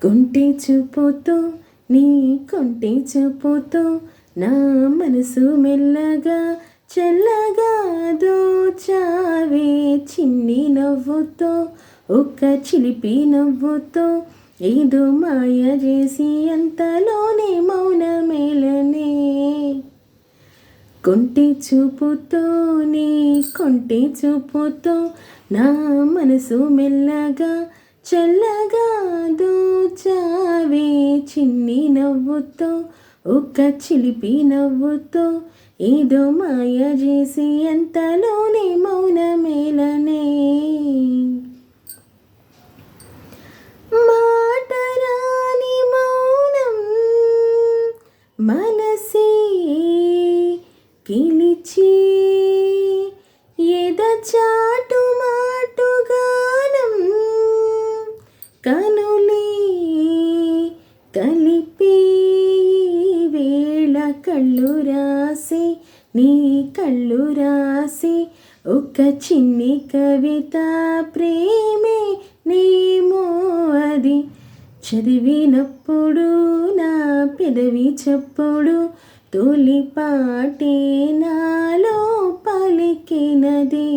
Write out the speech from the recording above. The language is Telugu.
కొంటె చూపుతో నీ కొంటె చూపుతో నా మనసు మెల్లగా చల్లగా దోచావే చిన్ని నవ్వుతో ఒక చిలిపి నవ్వుతో ఏదో మాయ చేసి అంతలోనే మౌనమేలనే కొంటె చూపుతో నీ కొంటె చూపుతో నా మనసు మెల్లగా చల్లగా దోచావే చిన్ని నవ్వుతో ఒక చిలిపి నవ్వుతో ఏదో మాయ చేసి అంతలోనే మౌనమేలనే మాటరాని మౌనం మనసే కిలిచి ఎదచాటు మాటుగానం కనులే కలిపి వేళ కళ్ళు రాసి నీ కళ్ళు రాసి ఒక చిన్ని కవిత ప్రేమే నేమో అది చదివినప్పుడు నా పెదవి చప్పుడు తొలి పాటే నాలో పలికినది.